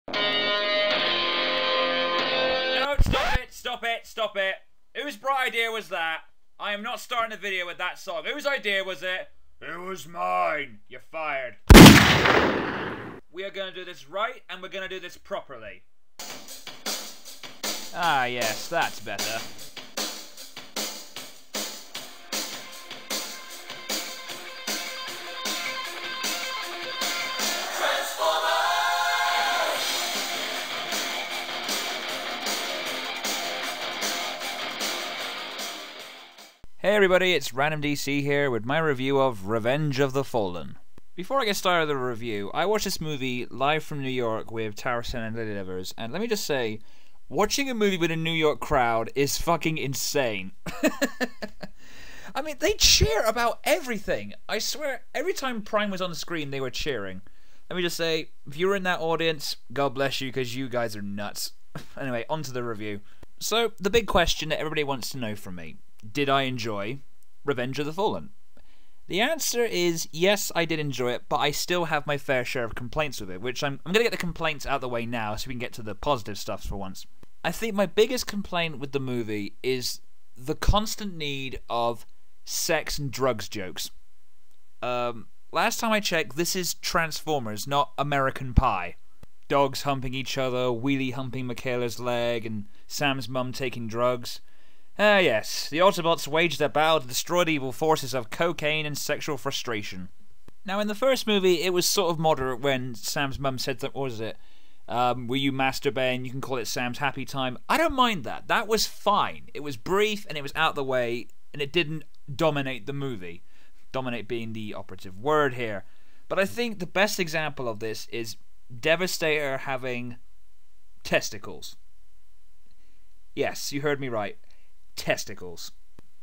No, stop it. Whose bright idea was that? I am not starting a video with that song. Whose idea was it? It was mine. You're fired. We are going to do this right, and we're going to do this properly. Ah, yes, that's better. Hey everybody, it's Random DC here with my review of Revenge of the Fallen. Before I get started with the review, I watched this movie live from New York with Tarrison and Lily Livers, and let me just say, watching a movie with a New York crowd is fucking insane. I mean, they cheer about everything. I swear, every time Prime was on the screen, they were cheering. Let me just say, if you were in that audience, God bless you, because you guys are nuts. Anyway, on to the review. So, the big question that everybody wants to know from me. Did I enjoy Revenge of the Fallen? The answer is yes, I did enjoy it, but I still have my fair share of complaints with it, which I'm going to get the complaints out of the way now so we can get to the positive stuff for once. I think my biggest complaint with the movie is the constant need of sex and drugs jokes. Last time I checked, this is Transformers, not American Pie. Dogs humping each other, wheelie humping Michaela's leg, and Sam's mum taking drugs. Yes, the Autobots waged their battle to destroy the evil forces of cocaine and sexual frustration. Now, in the first movie, it was sort of moderate when Sam's mum said that, what was it? Were you masturbating? You can call it Sam's happy time. I don't mind that. That was fine. It was brief and it was out of the way, and it didn't dominate the movie. Dominate being the operative word here. But I think the best example of this is Devastator having testicles. Yes, you heard me right. Testicles.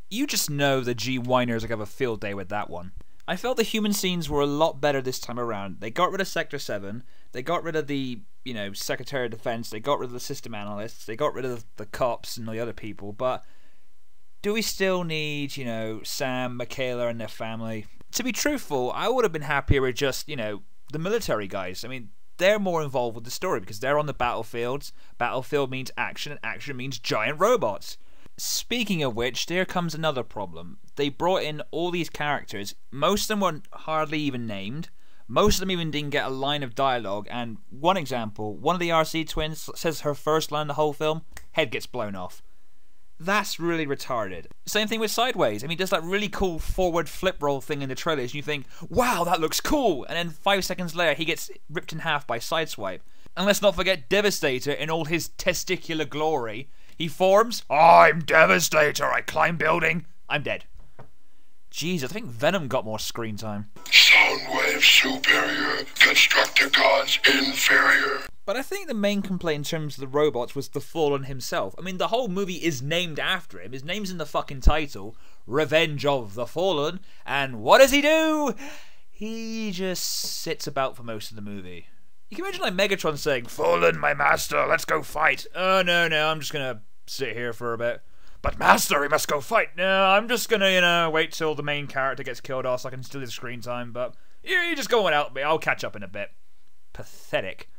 You just know the G-Winers are going to have a field day with that one. I felt the human scenes were a lot better this time around. They got rid of Sector 7, they got rid of the, Secretary of Defense, they got rid of the system analysts, they got rid of the cops and the other people, but do we still need, Sam, Michaela and their family? To be truthful, I would have been happier with just, the military guys. I mean, they're more involved with the story because they're on the battlefields. Battlefield means action, and action means giant robots. Speaking of which, there comes another problem. They brought in all these characters. Most of them weren't hardly even named. Most of them even didn't get a line of dialogue. And one example, one of the RC twins says her first line the whole film, head gets blown off. That's really retarded. Same thing with Sideways. I mean, does that really cool forward flip roll thing in the trailers, and you think, wow, that looks cool. And then 5 seconds later, he gets ripped in half by Sideswipe. And let's not forget Devastator in all his testicular glory. He forms, I'm Devastator, I climb building, I'm dead. Jesus, I think Venom got more screen time. Soundwave superior, Constructicons inferior. But I think the main complaint in terms of the robots was the Fallen himself. I mean, the whole movie is named after him. His name's in the fucking title, Revenge of the Fallen. And what does he do? He just sits about for most of the movie. You can imagine like Megatron saying, Fallen, my master, let's go fight. Oh, no, I'm just gonna sit here for a bit. But master, we must go fight. No, I'm just gonna, wait till the main character gets killed off so I can steal his screen time. But you just go on out, I'll catch up in a bit. Pathetic.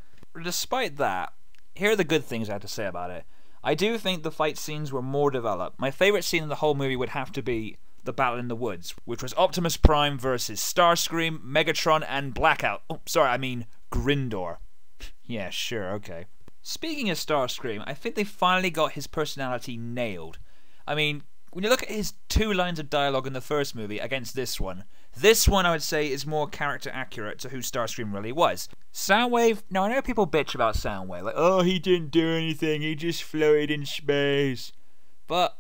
Despite that, here are the good things I have to say about it. I do think the fight scenes were more developed. My favourite scene in the whole movie would have to be the battle in the woods, which was Optimus Prime versus Starscream, Megatron, and Blackout. Oh, sorry, I mean Grindor. Yeah, sure, okay. Speaking of Starscream, I think they finally got his personality nailed. I mean, when you look at his 2 lines of dialogue in the first movie against this one I would say is more character accurate to who Starscream really was. Soundwave, now I know people bitch about Soundwave, like, oh, he didn't do anything, he just floated in space. But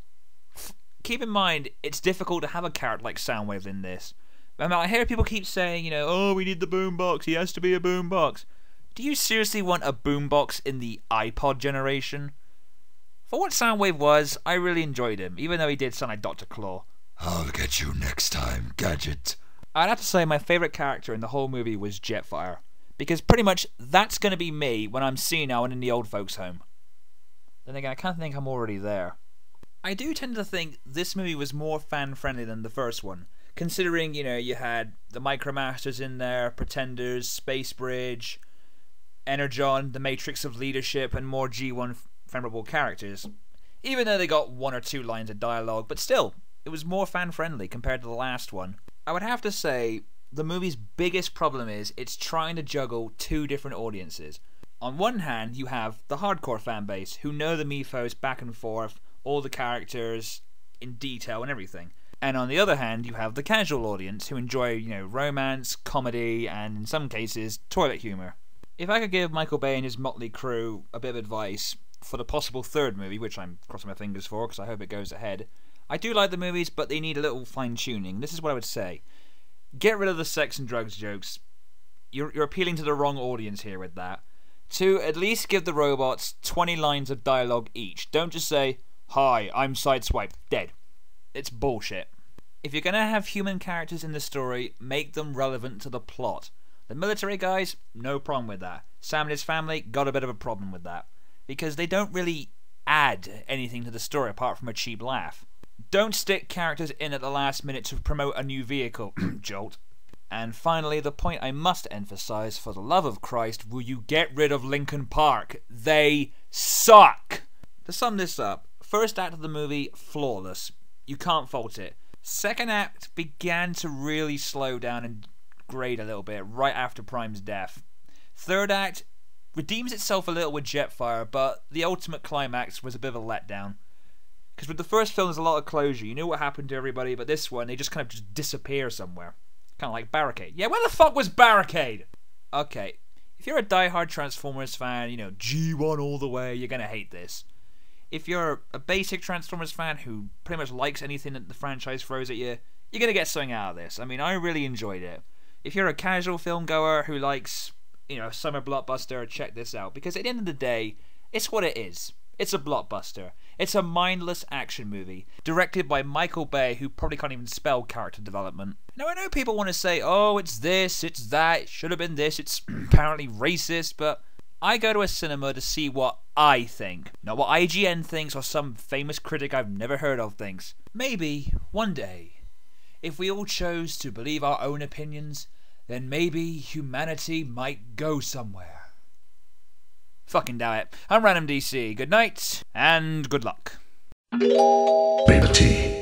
keep in mind, it's difficult to have a character like Soundwave in this. I mean, I hear people keep saying, oh, we need the boombox, he has to be a boombox. Do you seriously want a boombox in the iPod generation? For what Soundwave was, I really enjoyed him, even though he did sound like Dr. Claw. I'll get you next time, Gadget. I'd have to say my favourite character in the whole movie was Jetfire, because pretty much that's going to be me when I'm senile and in the old folks' home. Then again, I kind of think I'm already there. I do tend to think this movie was more fan-friendly than the first one, considering, you had the Micromasters in there, Pretenders, Space Bridge, Energon, the matrix of leadership, and more G1 memorable characters. Even though they got 1 or 2 lines of dialogue, but still, it was more fan-friendly compared to the last one. I would have to say, the movie's biggest problem is it's trying to juggle 2 different audiences. On one hand, you have the hardcore fan base, who know the mythos back and forth, all the characters in detail and everything. And on the other hand, you have the casual audience, who enjoy, romance, comedy, and in some cases, toilet humour. If I could give Michael Bay and his motley crew a bit of advice for the possible 3rd movie, which I'm crossing my fingers for because I hope it goes ahead, I do like the movies, but they need a little fine-tuning. This is what I would say. Get rid of the sex and drugs jokes. You're appealing to the wrong audience here with that. 2, at least give the robots 20 lines of dialogue each. Don't just say, "Hi, I'm Sideswipe," dead. It's bullshit. If you're going to have human characters in the story, make them relevant to the plot. The military guys, no problem with that. Sam and his family, got a bit of a problem with that. Because they don't really add anything to the story apart from a cheap laugh. Don't stick characters in at the last minute to promote a new vehicle. Jolt. And finally, the point I must emphasize, for the love of Christ, will you get rid of Linkin Park? They suck! To sum this up, first act of the movie, flawless. You can't fault it. Second act began to really slow down and grade a little bit right after Prime's death. Third act redeems itself a little with Jetfire, but the ultimate climax was a bit of a letdown. Because with the first film, there's a lot of closure. You knew what happened to everybody, but this one, they just kind of just disappear somewhere. Kind of like Barricade. Yeah, where the fuck was Barricade? Okay, if you're a diehard Transformers fan, G1 all the way, you're gonna hate this. If you're a basic Transformers fan who pretty much likes anything that the franchise throws at you, you're gonna get something out of this. I mean, I really enjoyed it. If you're a casual film goer who likes, a summer blockbuster, check this out. Because at the end of the day, it's what it is. It's a blockbuster. It's a mindless action movie, directed by Michael Bay, who probably can't even spell character development. Now, I know people want to say, oh, it's this, it's that, it should have been this, it's apparently racist, but I go to a cinema to see what I think, not what IGN thinks or some famous critic I've never heard of thinks. Maybe, one day, if we all chose to believe our own opinions, then maybe humanity might go somewhere. Fucking doubt it. I'm Random DC. Good night, and good luck. Liberty.